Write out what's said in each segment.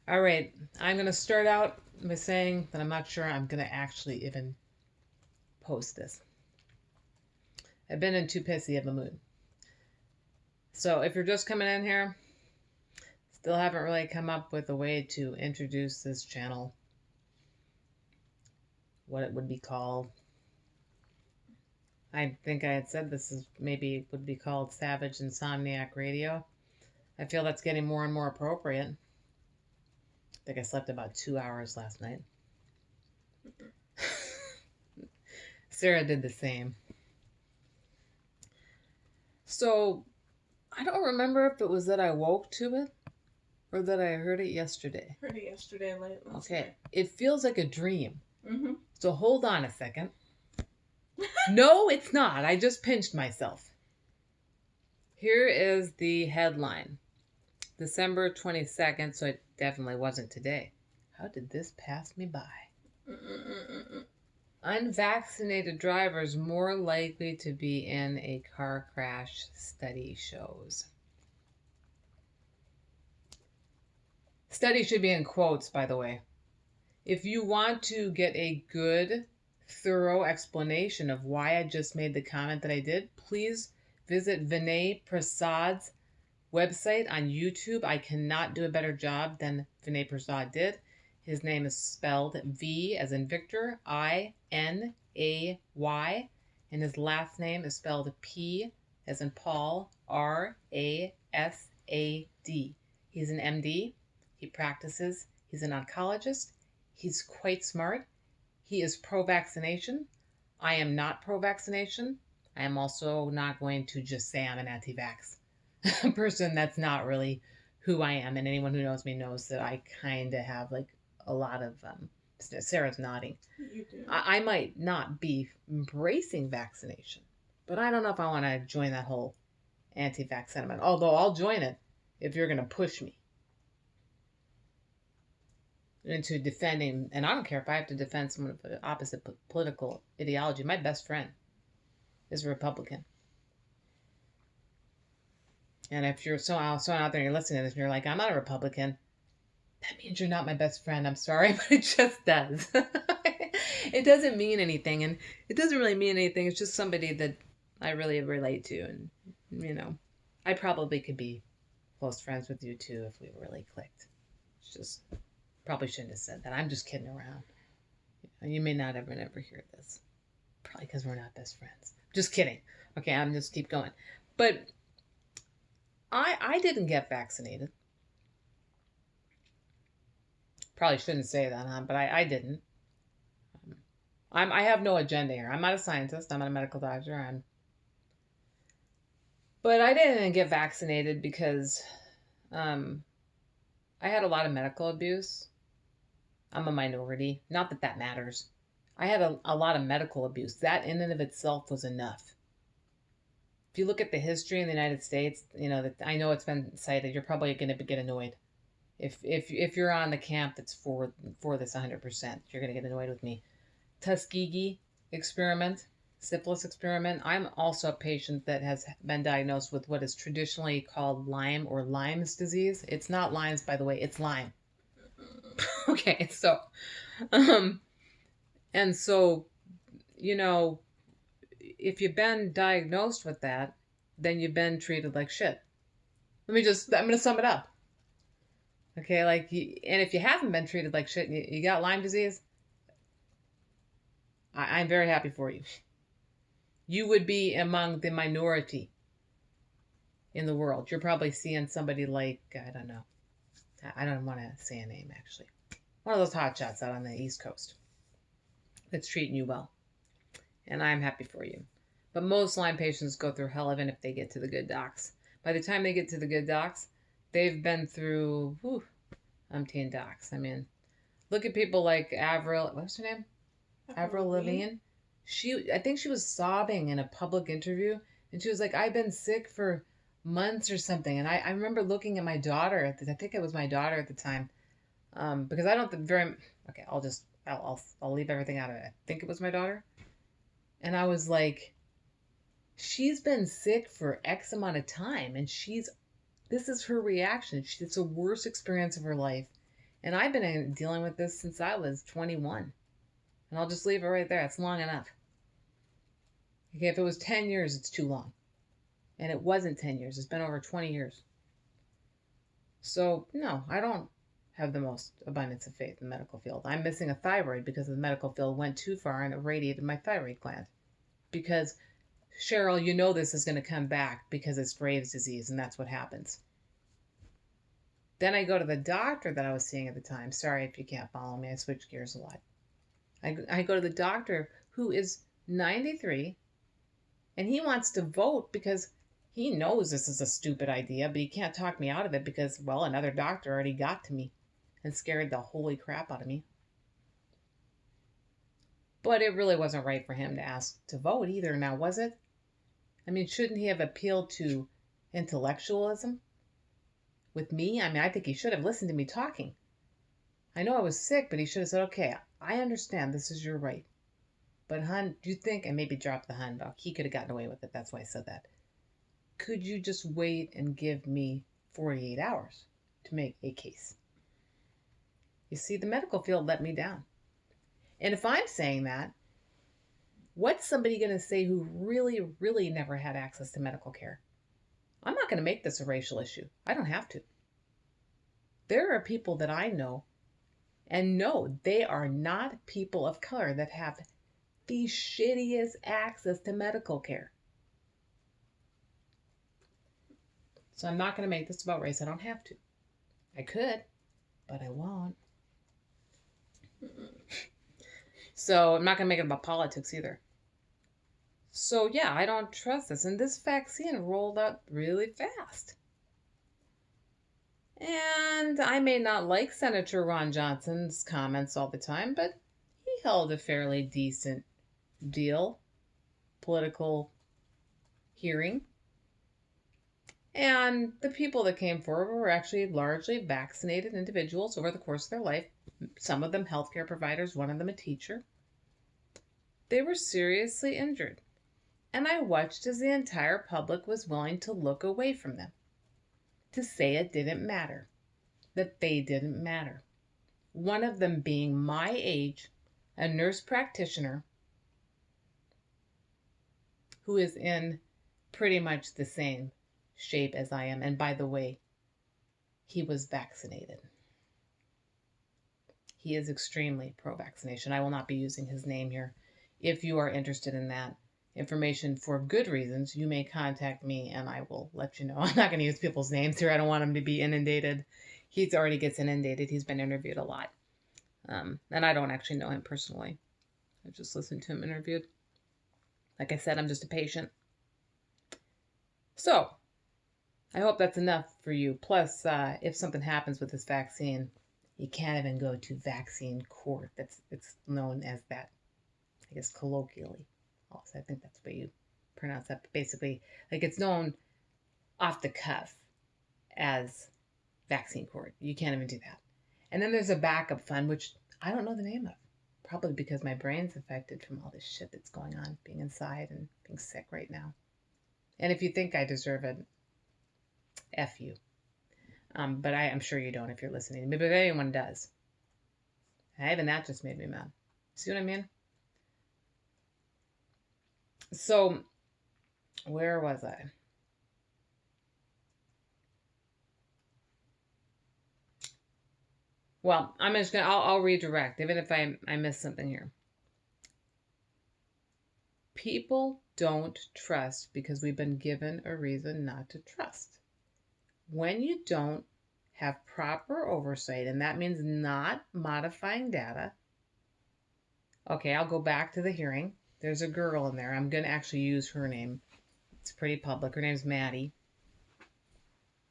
All right, I'm going to start out by saying that I'm not sure I'm going to actually even post this. I've been in too pissy of a mood. So if you're just coming in here, still haven't really come up with a way to introduce this channel, what it would be called. I think I had said this is maybe would be called Savage Insomniac Radio. I feel that's getting more and more appropriate. I think I slept about 2 hours last night. Sarah did the same. So I don't remember if it was that I woke to it or that I heard it yesterday. Heard it yesterday late. Okay. It feels like a dream. Mm-hmm. So hold on a second. No, it's not. I just pinched myself. Here is the headline. December 22nd, so it definitely wasn't today. How did this pass me by? Unvaccinated drivers more likely to be in a car crash, study shows. Study should be in quotes, by the way. If you want to get a good, thorough explanation of why I just made the comment that I did, please visit Vinay Prasad's website on YouTube. I cannot do a better job than Vinay Prasad did. His name is spelled V as in Victor, I-N-A-Y, and his last name is spelled P as in Paul, R-A-S-A-D. He's an MD. He practices. He's an oncologist. He's quite smart. He is pro-vaccination. I am not pro-vaccination. I am also not going to just say I'm an anti-vax person. That's not really who I am. And anyone who knows me knows that I kind of have like a lot of, Sarah's nodding. You do. I might not be embracing vaccination, but I don't know if I want to join that whole anti-vax sentiment. Although I'll join it if you're going to push me into defending, and I don't care if I have to defend someone of the opposite political ideology. My best friend is a Republican. And if you're so out there and you're listening to this and you're like, I'm not a Republican, that means you're not my best friend. I'm sorry, but it just does. It doesn't mean anything. And it doesn't really mean anything. It's just somebody that I really relate to. And, you know, I probably could be close friends with you too if we really clicked. It's just, probably shouldn't have said that. I'm just kidding around. You may not ever hear this. Probably because we're not best friends. Just kidding. Okay, I'm just keep going. But I didn't get vaccinated. Probably shouldn't say that, huh? But I didn't. I have no agenda here. I'm not a scientist. I'm not a medical doctor. But I didn't get vaccinated because I had a lot of medical abuse. I'm a minority. Not that that matters. I had a lot of medical abuse. That in and of itself was enough. If you look at the history in the United States, you know that I know it's been cited. You're probably going to get annoyed. If you're on the camp that's for this 100%, you're going to get annoyed with me. Tuskegee experiment, syphilis experiment. I'm also a patient that has been diagnosed with what is traditionally called Lyme or Lyme's disease. It's not Lyme's, by the way. It's Lyme. Okay, so, and so, you know, if you've been diagnosed with that, then you've been treated like shit. I'm going to sum it up. Okay, and if you haven't been treated like shit and you got Lyme disease, I'm very happy for you. You would be among the minority in the world. You're probably seeing somebody like, I don't know. I don't want to say a name, actually. One of those hotshots out on the East Coast that's treating you well. And I'm happy for you. But most Lyme patients go through hell even if they get to the good docs. By the time they get to the good docs, they've been through umpteen docs. I mean, look at people like Avril. What's her name? Avril Lavigne. I think she was sobbing in a public interview, and she was like, "I've been sick for months or something." And I remember looking at my daughter. I think it was my daughter at the time, because I don't very. Okay, I'll leave everything out of it. I think it was my daughter, and I was like, she's been sick for X amount of time, and this is her reaction. It's the worst experience of her life, And I've been dealing with this since I was 21. And I'll just leave it right there. It's long enough. Okay, if it was 10 years, it's too long. And it wasn't 10 years. It's been over 20 years. So, no, I don't have the most abundance of faith in the medical field. I'm missing a thyroid because the medical field went too far and irradiated my thyroid gland. Because, Cheryl, you know this is going to come back because it's Graves' disease, and that's what happens. Then I go to the doctor that I was seeing at the time. Sorry if you can't follow me. I switch gears a lot. I go to the doctor who is 93, and he wants to vote because he knows this is a stupid idea, but he can't talk me out of it because, well, another doctor already got to me and scared the holy crap out of me. But it really wasn't right for him to ask to vote either, now was it? I mean, shouldn't he have appealed to intellectualism with me? I mean, I think he should have listened to me talking. I know I was sick, but he should have said, okay, I understand this is your right. But hun, do you think, and maybe drop the hun, but he could have gotten away with it. That's why I said that. Could you just wait and give me 48 hours to make a case? You see, the medical field let me down. And if I'm saying that, what's somebody going to say who really, really never had access to medical care? I'm not going to make this a racial issue. I don't have to. There are people that I know, and no, they are not people of color that have the shittiest access to medical care. So I'm not going to make this about race. I don't have to. I could, but I won't. So I'm not going to make it about politics either. So yeah, I don't trust this. And this vaccine rolled out really fast. And I may not like Senator Ron Johnson's comments all the time, but he held a fairly decent political hearing. And the people that came forward were actually largely vaccinated individuals over the course of their life. Some of them healthcare providers, one of them a teacher. They were seriously injured. And I watched as the entire public was willing to look away from them, to say it didn't matter, that they didn't matter. One of them being my age, a nurse practitioner who is in pretty much the same shape as I am. And by the way, he was vaccinated. He is extremely pro-vaccination. I will not be using his name here. If you are interested in that information for good reasons, you may contact me and I will let you know. I'm not going to use people's names here. I don't want him to be inundated. He already gets inundated. He's been interviewed a lot. And I don't actually know him personally. I've just listened to him interviewed. Like I said, I'm just a patient. So, I hope that's enough for you. Plus, if something happens with this vaccine, you can't even go to vaccine court. It's known as that, I guess, colloquially. Also, I think that's the way you pronounce that. But basically, like it's known off the cuff as vaccine court. You can't even do that. And then there's a backup fund, which I don't know the name of. Probably because my brain's affected from all this shit that's going on, being inside and being sick right now. And if you think I deserve it, F you. But I'm sure you don't if you're listening. Maybe if anyone does. Even that just made me mad. See what I mean? So, where was I? Well, I'm just gonna. I'll redirect, even if I miss something here. People don't trust because we've been given a reason not to trust. When you don't have proper oversight, and that means not modifying data. Okay, I'll go back to the hearing. There's a girl in there. I'm going to actually use her name. It's pretty public. Her name's Maddie.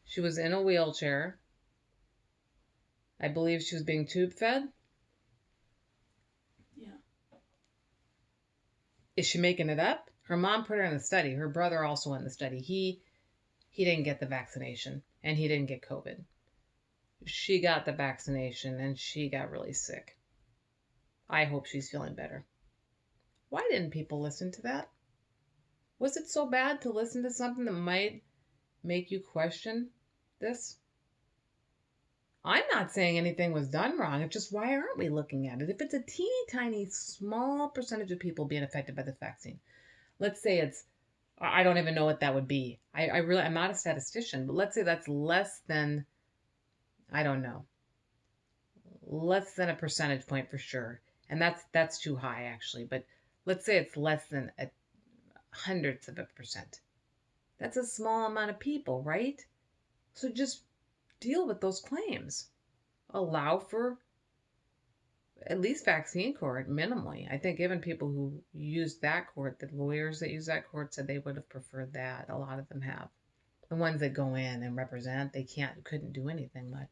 She was in a wheelchair. I believe she was being tube fed. Yeah. Is she making it up? Her mom put her in the study. Her brother also went in the study. He didn't get the vaccination, and he didn't get COVID. She got the vaccination, and she got really sick. I hope she's feeling better. Why didn't people listen to that? Was it so bad to listen to something that might make you question this? I'm not saying anything was done wrong. It's just, why aren't we looking at it? If it's a teeny tiny small percentage of people being affected by this vaccine, let's say it's, I don't even know what that would be. I'm not a statistician, but let's say that's less than, I don't know, less than a percentage point for sure. And that's too high actually, but let's say it's less than a hundredth of a percent. That's a small amount of people, right? So just deal with those claims. Allow for at least vaccine court minimally. I think even people who use that court, the lawyers that use that court said they would have preferred that. A lot of them have. The ones that go in and represent, they couldn't do anything much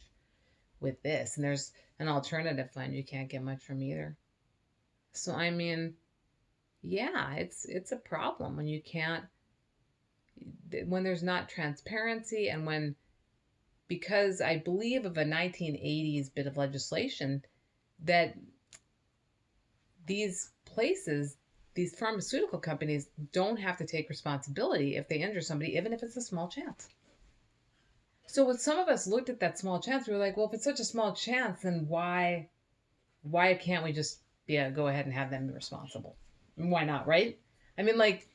with this. And there's an alternative fund you can't get much from either. So I mean, yeah, it's a problem when you can't, when there's not transparency, and when, because I believe of a 1980s bit of legislation that these places, these pharmaceutical companies don't have to take responsibility if they injure somebody, even if it's a small chance. So when some of us looked at that small chance, we were like, well, if it's such a small chance, then why can't we just go ahead and have them be responsible? And why not, right? I mean, like,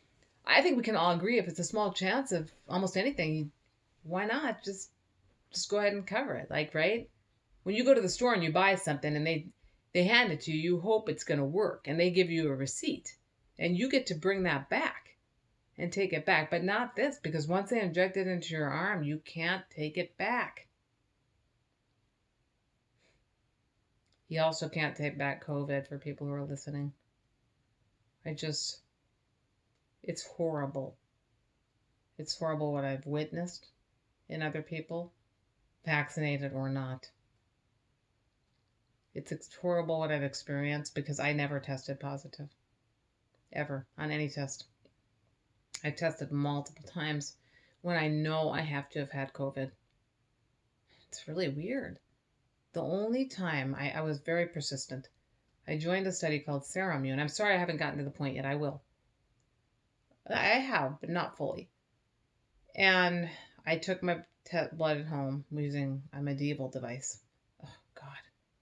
I think we can all agree if it's a small chance of almost anything, why not just go ahead and cover it? Like, right? When you go to the store and you buy something and they hand it to you, you hope it's going to work, and they give you a receipt, and you get to bring that back and take it back. But not this, because once they inject it into your arm, you can't take it back. You also can't take back COVID, for people who are listening. It's horrible. It's horrible what I've witnessed in other people, vaccinated or not. It's horrible what I've experienced, because I never tested positive, ever, on any test. I've tested multiple times when I know I have to have had COVID. It's really weird. The only time I was very persistent, I joined a study called Serum. I'm sorry I haven't gotten to the point yet. I will. I have, but not fully. And I took my blood at home using a medieval device. Oh God,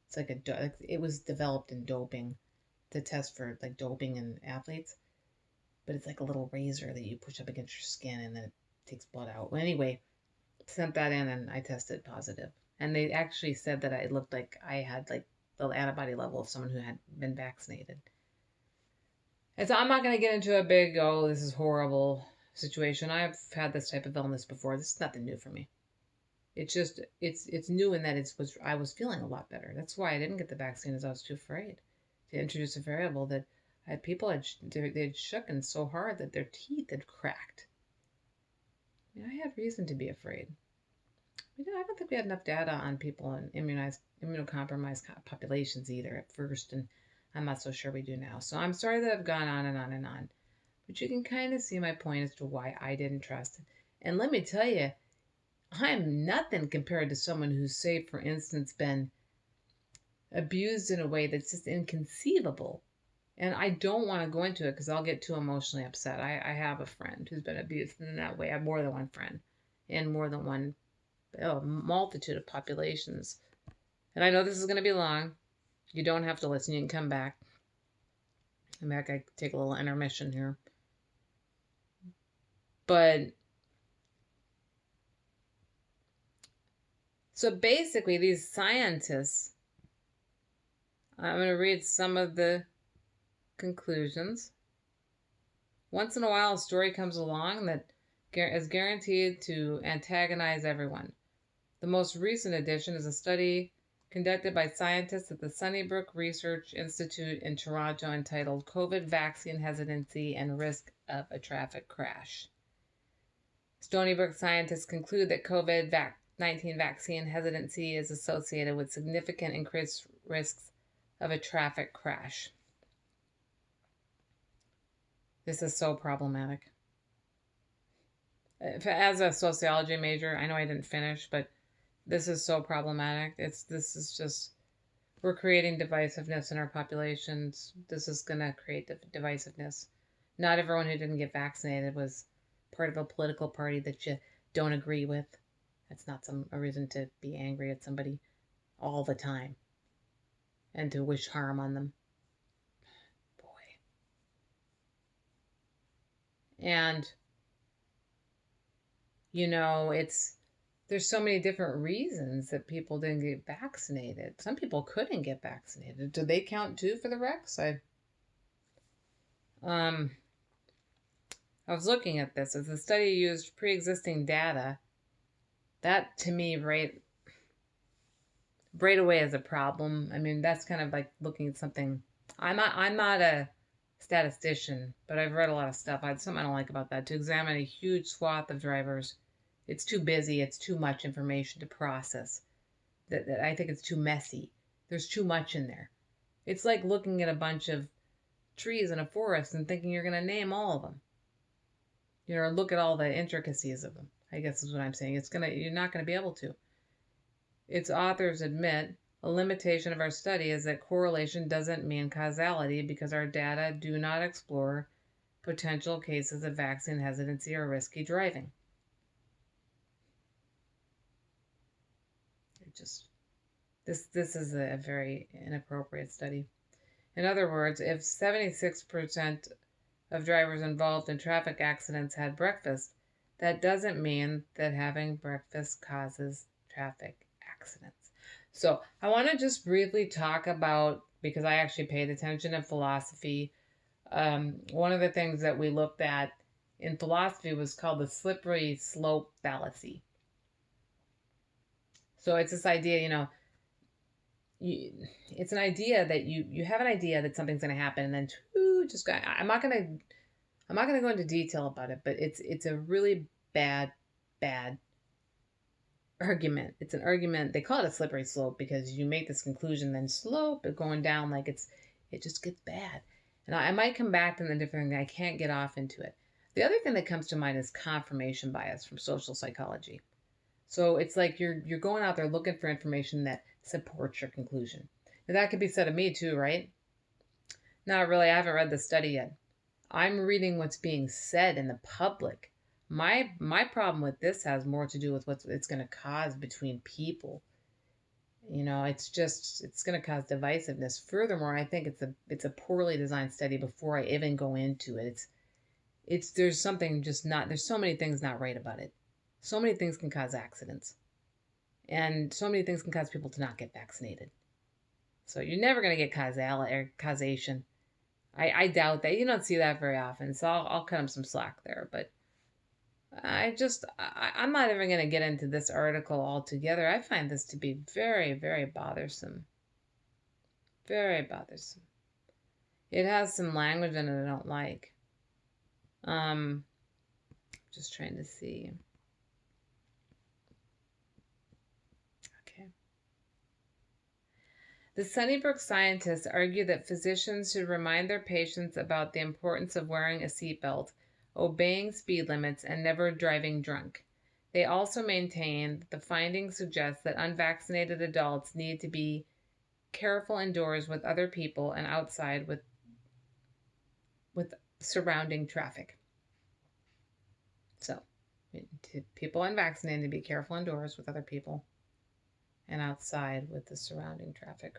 it's like it was developed in doping, to test for like doping in athletes. But it's like a little razor that you push up against your skin and then it takes blood out. Well, anyway, sent that in and I tested positive. And they actually said that it looked like I had like the antibody level of someone who had been vaccinated. And so I'm not going to get into a big, oh, this is horrible situation. I've had this type of illness before. This is nothing new for me. It's just, it's new in that I was feeling a lot better. That's why I didn't get the vaccine, as I was too afraid to introduce a variable that people had shooken so hard that their teeth had cracked. I mean, I had reason to be afraid. I don't think we had enough data on people in immunocompromised populations either at first, and I'm not so sure we do now. So I'm sorry that I've gone on and on and on. But you can kind of see my point as to why I didn't trust it. And let me tell you, I'm nothing compared to someone who's, say, for instance, been abused in a way that's just inconceivable. And I don't want to go into it because I'll get too emotionally upset. I have a friend who's been abused in that way. I have more than one friend in more than one multitude of populations. And I know this is going to be long. You don't have to listen. You can come back. I'm back. I take a little intermission here. But so basically, these scientists, I'm going to read some of the conclusions. Once in a while, a story comes along that is guaranteed to antagonize everyone. The most recent addition is a study conducted by scientists at the Sunnybrook Research Institute in Toronto entitled COVID Vaccine Hesitancy and Risk of a Traffic Crash. Stony Brook scientists conclude that COVID-19 vaccine hesitancy is associated with significant increased risks of a traffic crash. This is so problematic. As a sociology major, I know I didn't finish, but this is so problematic. This is just, we're creating divisiveness in our populations. This is going to create divisiveness. Not everyone who didn't get vaccinated was part of a political party that you don't agree with. That's not a reason to be angry at somebody. all the time and to wish harm on them. Boy. And, there's so many different reasons that people didn't get vaccinated. Some people couldn't get vaccinated. Do they count too for the Rex? I was looking at this. As the study used pre-existing data, that to me right away is a problem. I mean, that's kind of like looking at something. I'm not a statistician, but I've read a lot of stuff. Something I don't like about that. To examine a huge swath of drivers, it's too busy. It's too much information to process. That I think it's too messy. There's too much in there. It's like looking at a bunch of trees in a forest and thinking you're going to name all of them. Or look at all the intricacies of them. I guess is what I'm saying. You're not going to be able to. Its authors admit a limitation of our study is that correlation doesn't mean causality because our data do not explore potential cases of vaccine hesitancy or risky driving. This is a very inappropriate study. In other words, if 76% of drivers involved in traffic accidents had breakfast, that doesn't mean that having breakfast causes traffic accidents. So I want to just briefly talk about, because I actually paid attention in philosophy, one of the things that we looked at in philosophy was called the slippery slope fallacy. So it's this idea, it's an idea that you have an idea that something's going to happen, and then I'm not going to go into detail about it, but it's a really bad argument. It's an argument. They call it a slippery slope because you make this conclusion, then slope it going down like it just gets bad. And I might come back to the different thing. I can't get off into it. The other thing that comes to mind is confirmation bias from social psychology. So it's like you're going out there looking for information that supports your conclusion. Now that could be said of me too, right? Not really. I haven't read the study yet. I'm reading what's being said in the public. My problem with this has more to do with what it's going to cause between people. It's going to cause divisiveness. Furthermore, I think it's a poorly designed study before I even go into it. There's something there's so many things not right about it. So many things can cause accidents. And so many things can cause people to not get vaccinated. So you're never going to get causation. I doubt that. You don't see that very often. So I'll cut them some slack there. But I'm not even going to get into this article altogether. I find this to be very, very bothersome. Very bothersome. It has some language in it I don't like. Just trying to see. The Sunnybrook scientists argue that physicians should remind their patients about the importance of wearing a seatbelt, obeying speed limits, and never driving drunk. They also maintain that the findings suggest that unvaccinated adults need to be careful indoors with other people and outside with surrounding traffic. So, people unvaccinated to be careful indoors with other people and outside with the surrounding traffic.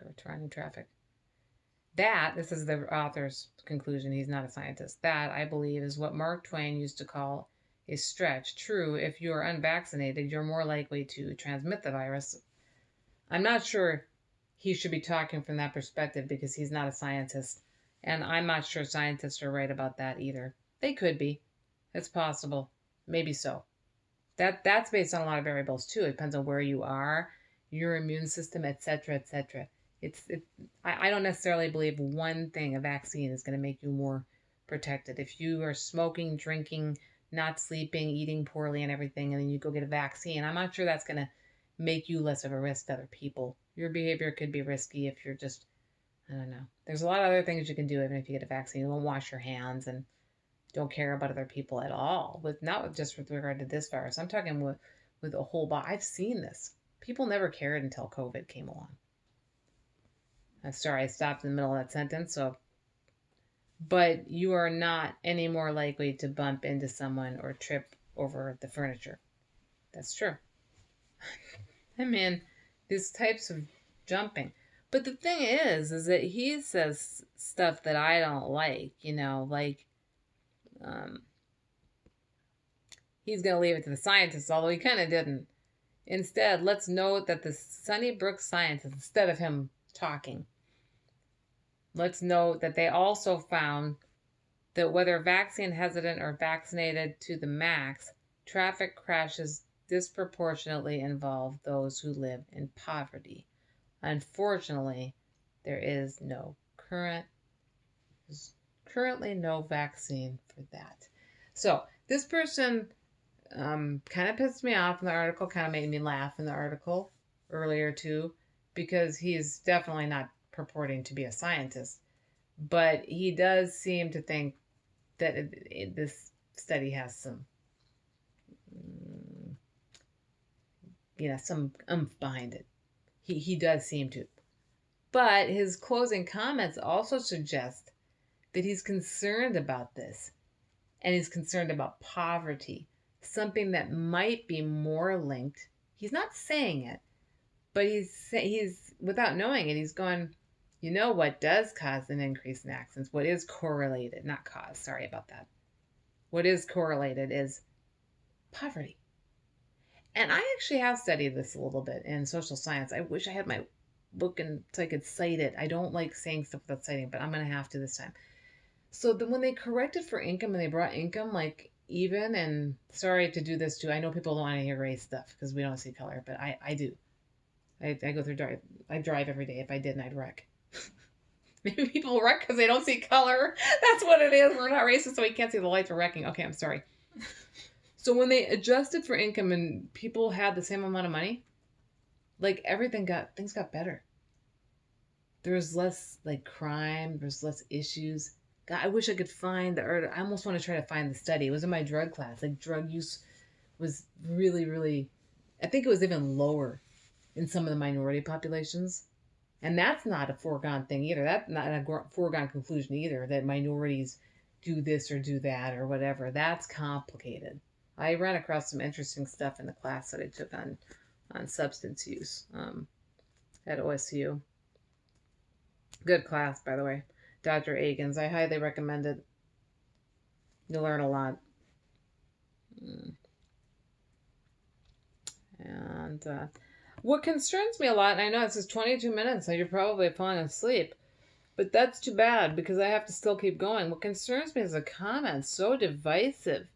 This is the author's conclusion, he's not a scientist. That, I believe, is what Mark Twain used to call a stretch. True, if you are unvaccinated, you're more likely to transmit the virus. I'm not sure he should be talking from that perspective because he's not a scientist. And I'm not sure scientists are right about that either. They could be. It's possible. Maybe so. That's based on a lot of variables too. It depends on where you are, your immune system, etc., etc. I don't necessarily believe one thing, a vaccine, is going to make you more protected. If you are smoking, drinking, not sleeping, eating poorly and everything, and then you go get a vaccine, I'm not sure that's going to make you less of a risk to other people. Your behavior could be risky if you're just, I don't know. There's a lot of other things you can do even if you get a vaccine. You won't wash your hands and don't care about other people at all. Not just with regard to this virus. I'm talking with a whole body. I've seen this. People never cared until COVID came along. Sorry, I stopped in the middle of that sentence. But you are not any more likely to bump into someone or trip over the furniture. That's true. I mean, these types of jumping. But the thing is that he says stuff that I don't like, like he's going to leave it to the scientists, although he kind of didn't. Instead, let's note that the Sunnybrook scientists, instead of him talking, let's note that they also found that whether vaccine hesitant or vaccinated to the max, traffic crashes disproportionately involve those who live in poverty. Unfortunately, there is currently no vaccine for that. So this person kind of pissed me off in the article, kind of made me laugh in the article earlier too, because he's definitely not purporting to be a scientist, but he does seem to think that this study has some, some oomph behind it. He does seem to. But his closing comments also suggest that he's concerned about this, and he's concerned about poverty, something that might be more linked. He's not saying it, but he's without knowing it, he's going, what does cause an increase in accidents? What is correlated, not cause, sorry about that. What is correlated is poverty. And I actually have studied this a little bit in social science. I wish I had my book and so I could cite it. I don't like saying stuff without citing, but I'm going to have to this time. So when they corrected for income and they brought income like even, and sorry to do this too, I know people don't want to hear race stuff because we don't see color, but I do. I go through I drive every day. If I didn't, I'd wreck. Maybe people wreck because they don't see color. That's what it is. We're not racist, so we can't see the lights. We're wrecking. Okay, I'm sorry. So when they adjusted for income and people had the same amount of money, like things got better. There was less like crime. There's less issues. God, I wish I could find I almost want to try to find the study. It was in my drug class. Like drug use was really, really, I think it was even lower in some of the minority populations. And that's not a foregone thing either. That's not a foregone conclusion either, that minorities do this or do that or whatever. That's complicated. I ran across some interesting stuff in the class that I took on substance use at OSU. Good class, by the way. Dr. Agins. I highly recommend it. You'll learn a lot. And what concerns me a lot, and I know this is 22 minutes, so you're probably falling asleep, but that's too bad because I have to still keep going. What concerns me is the comments, so divisive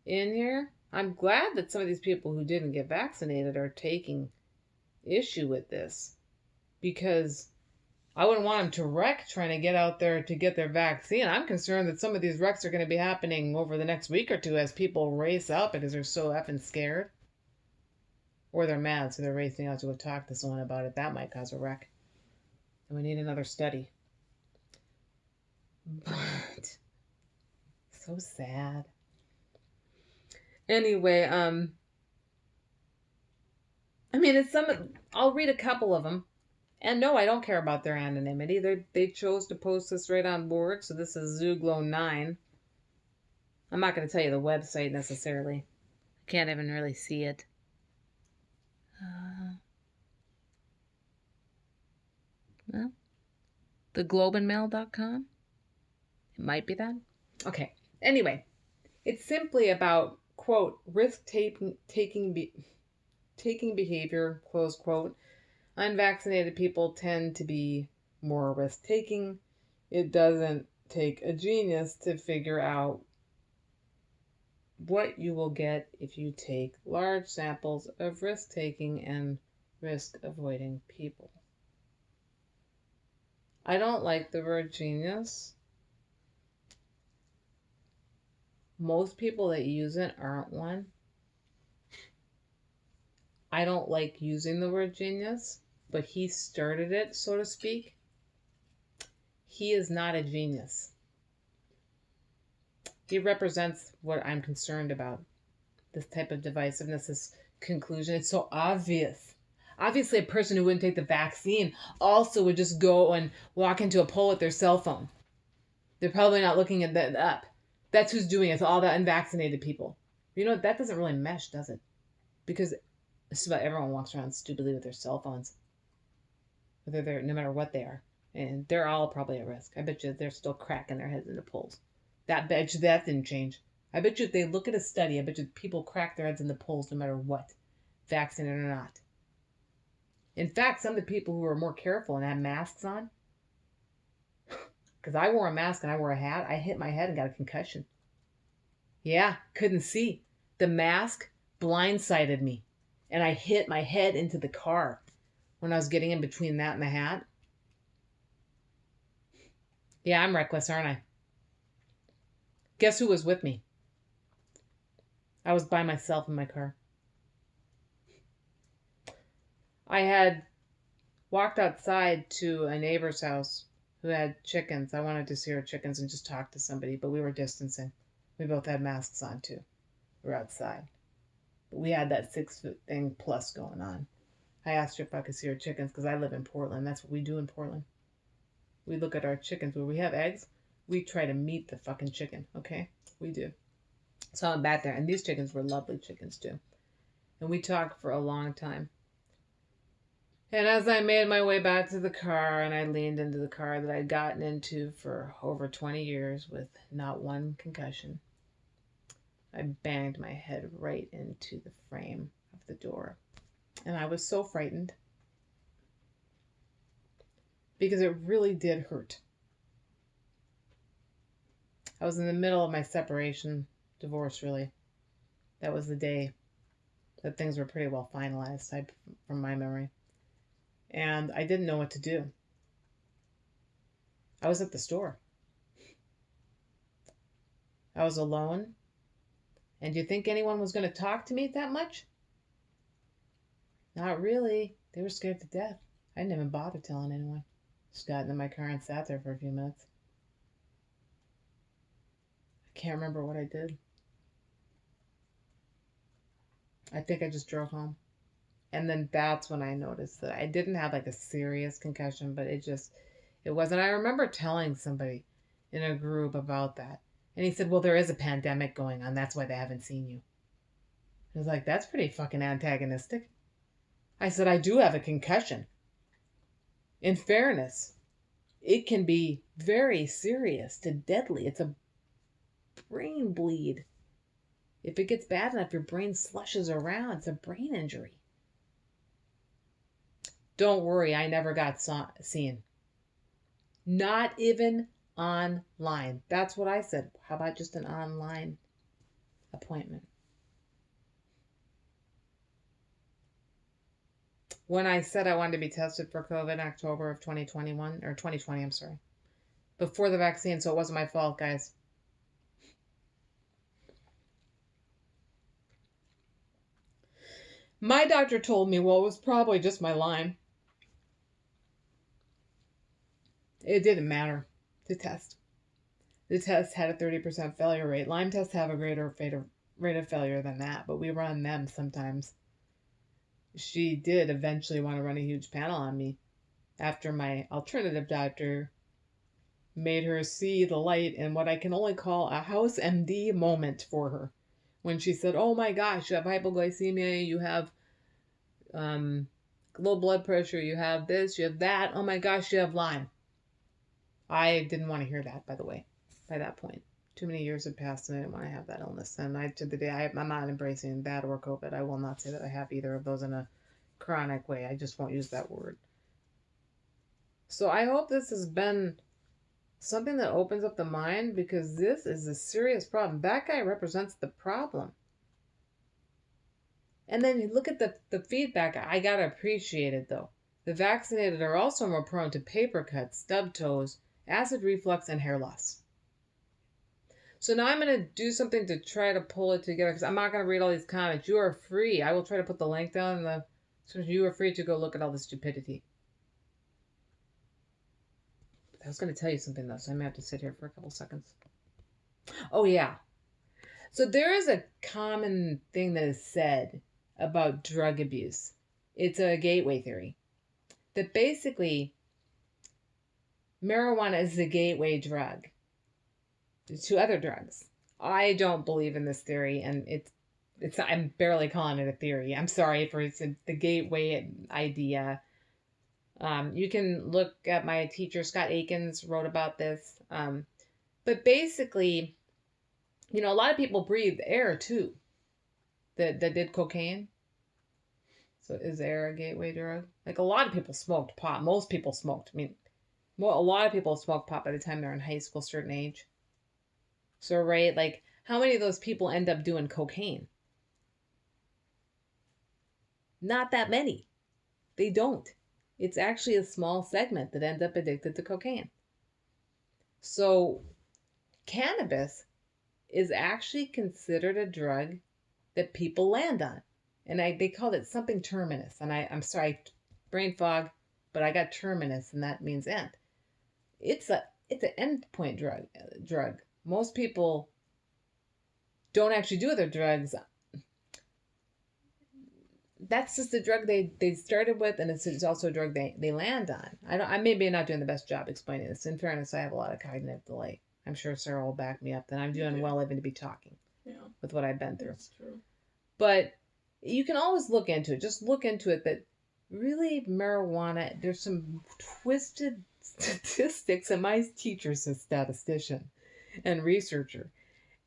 in here. I'm glad that some of these people who didn't get vaccinated are taking issue with this, because I wouldn't want them to wreck trying to get out there to get their vaccine. I'm concerned that some of these wrecks are going to be happening over the next week or two as people race out because they're so effing scared. Or they're mad, so they're racing out to go talk to someone about it. That might cause a wreck. And we need another study. But so sad. Anyway, I'll read a couple of them. And no, I don't care about their anonymity. They chose to post this right on board. So this is Zuglo9. I'm not going to tell you the website necessarily. I can't even really see it. Well, theglobeandmail.com. It might be that. Okay. Anyway, it's simply about, quote, risk-taking behavior, close quote. Unvaccinated people tend to be more risk-taking. It doesn't take a genius to figure out what you will get if you take large samples of risk-taking and risk-avoiding people. I don't like the word genius. Most people that use it aren't one. I don't like using the word genius, but he started it, so to speak. He is not a genius. He represents what I'm concerned about. This type of divisiveness, this conclusion. It's so obvious. Obviously, a person who wouldn't take the vaccine also would just go and walk into a poll with their cell phone. They're probably not looking at that up. That's who's doing it. It's all the unvaccinated people. That doesn't really mesh, does it? Because just about everyone walks around stupidly with their cell phones. whether they're, no matter what they are. And they're all probably at risk. I bet you they're still cracking their heads into polls. Bet you that didn't change. I bet you if they look at a study, I bet you people crack their heads in the polls no matter what, vaccinated or not. In fact, some of the people who are more careful and have masks on, because I wore a mask and I wore a hat, I hit my head and got a concussion. Yeah, couldn't see. The mask blindsided me, and I hit my head into the car when I was getting in between that and the hat. Yeah, I'm reckless, aren't I? Guess who was with me? I was by myself in my car. I had walked outside to a neighbor's house who had chickens. I wanted to see her chickens and just talk to somebody, but we were distancing. We both had masks on too. We were outside. But we had that 6-foot thing plus going on. I asked her if I could see her chickens because I live in Portland. That's what we do in Portland. We look at our chickens. Where we have eggs, we try to meet the fucking chicken, okay? We do. So I'm back there, and these chickens were lovely chickens too. And we talked for a long time. And as I made my way back to the car and I leaned into the car that I'd gotten into for over 20 years with not one concussion, I banged my head right into the frame of the door. And I was so frightened because it really did hurt. I was in the middle of my separation, divorce really. That was the day that things were pretty well finalized, from my memory. And I didn't know what to do. I was at the store. I was alone. And do you think anyone was going to talk to me that much? Not really. They were scared to death. I didn't even bother telling anyone. Just got into my car and sat there for a few minutes. I can't remember what I did. I think I just drove home. And then that's when I noticed that I didn't have like a serious concussion, but it wasn't. I remember telling somebody in a group about that. And he said, well, there is a pandemic going on. That's why they haven't seen you. I was like, that's pretty fucking antagonistic. I said, I do have a concussion. In fairness, it can be very serious to deadly. It's a brain bleed. If it gets bad enough, your brain slushes around. It's a brain injury. Don't worry, I never got seen. Not even online. That's what I said. How about just an online appointment? When I said I wanted to be tested for COVID in October of 2021, or 2020, I'm sorry, before the vaccine, so it wasn't my fault, guys. My doctor told me, well, it was probably just my Lyme. It didn't matter, the test. The test had a 30% failure rate. Lyme tests have a greater rate of failure than that, but we run them sometimes. She did eventually want to run a huge panel on me after my alternative doctor made her see the light in what I can only call a house MD moment for her. When she said, oh my gosh, you have hypoglycemia, you have low blood pressure, you have this, you have that, oh my gosh, you have Lyme. I didn't want to hear that, by the way, by that point. Too many years had passed and I didn't want to have that illness. And to the day, I'm not embracing that or COVID. I will not say that I have either of those in a chronic way. I just won't use that word. So I hope this has been something that opens up the mind, because this is a serious problem. That guy represents the problem. And then you look at the feedback. I got to appreciate it, though. The vaccinated are also more prone to paper cuts, stub toes, acid reflux, and hair loss. So now I'm going to do something to try to pull it together, because I'm not going to read all these comments. You are free. I will try to put the link down so you are free to go look at all the stupidity. I was going to tell you something, though, so I may have to sit here for a couple seconds. Oh, yeah. So there is a common thing that is said about drug abuse. It's a gateway theory. That basically, marijuana is the gateway drug to other drugs. I don't believe in this theory, and I'm barely calling it a theory. I'm sorry for the gateway idea. You can look at my teacher, Scott Akins, wrote about this. But basically, a lot of people breathe air too that did cocaine. So is air a gateway drug? Like a lot of people smoked pot. Most people smoked. I mean, well, a lot of people smoke pot by the time they're in high school, certain age. So, right, like how many of those people end up doing cocaine? Not that many. They don't. It's actually a small segment that ends up addicted to cocaine. So, cannabis is actually considered a drug that people land on. And they called it something terminus. And I'm sorry, brain fog, but I got terminus, and that means end. It's an endpoint drug. Most people don't actually do other drugs. That's just the drug they started with, and it's also a drug they land on. I maybe not doing the best job explaining this. In fairness, I have a lot of cognitive delay. I'm sure Sarah will back me up that I'm doing well even to be talking with what I've been through. That's true. But you can always look into it. Just look into it that really marijuana, there's some twisted statistics, and my teacher's a statistician and researcher.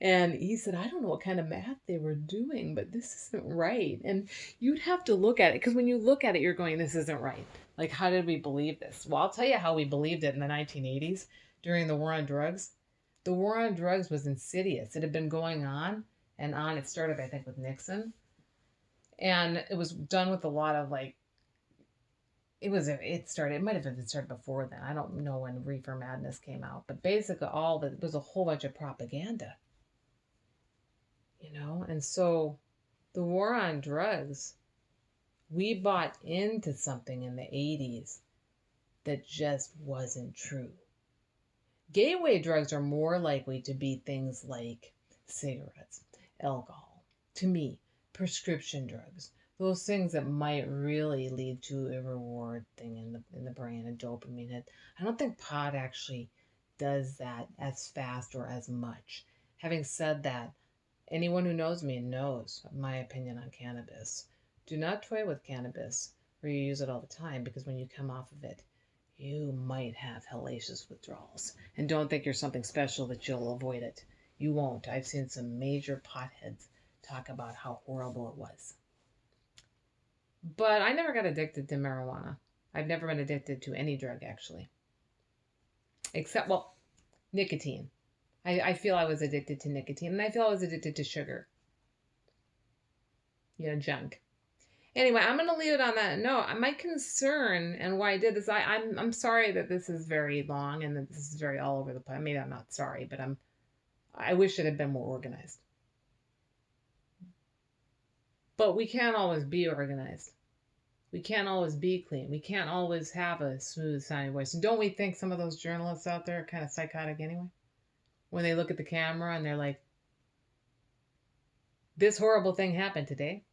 And he said, I don't know what kind of math they were doing, but this isn't right. And you'd have to look at it, because when you look at it, you're going, this isn't right. Like, how did we believe this? Well, I'll tell you how we believed it in the 1980s during the war on drugs. The war on drugs was insidious. It had been going on and on. It started, I think, with Nixon. And it was done with a lot of like, it might have been started before then. I don't know when Reefer Madness came out, but basically it was a whole bunch of propaganda. And so the war on drugs, we bought into something in the 80s that just wasn't true. Gateway drugs are more likely to be things like cigarettes, alcohol, to me, prescription drugs, those things that might really lead to a reward thing in the brain, a dopamine hit. I don't think pot actually does that as fast or as much. Having said that, anyone who knows me knows my opinion on cannabis. Do not toy with cannabis or you use it all the time, because when you come off of it, you might have hellacious withdrawals. And don't think you're something special that you'll avoid it. You won't. I've seen some major potheads talk about how horrible it was. But I never got addicted to marijuana. I've never been addicted to any drug, actually. Except, well, nicotine. I feel I was addicted to nicotine, and I feel I was addicted to sugar. Junk. Anyway, I'm going to leave it on that note. My concern and why I did this, I'm sorry that this is very long and that this is very all over the place. Maybe I'm not sorry, but I wish it had been more organized. But we can't always be organized. We can't always be clean. We can't always have a smooth sounding voice. And don't we think some of those journalists out there are kind of psychotic anyway? When they look at the camera and they're like, this horrible thing happened today.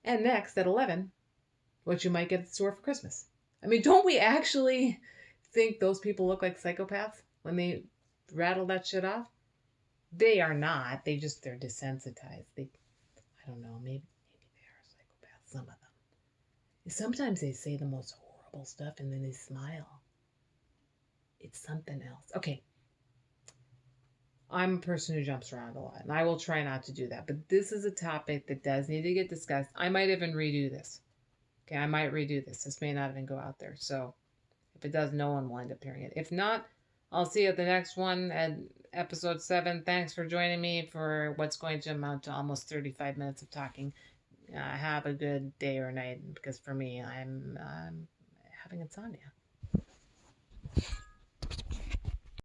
And next at 11, what you might get at the store for Christmas. I mean, don't we actually think those people look like psychopaths when they rattle that shit off? They are not. They're desensitized. I don't know, maybe they are psychopaths, some of them. Sometimes they say the most horrible stuff and then they smile. It's something else. Okay. I'm a person who jumps around a lot, and I will try not to do that. But this is a topic that does need to get discussed. I might even redo this. Okay, I might redo this. This may not even go out there. So if it does, no one will end up hearing it. If not, I'll see you at the next one at episode 7. Thanks for joining me for what's going to amount to almost 35 minutes of talking. Have a good day or night, because for me, I'm having insomnia.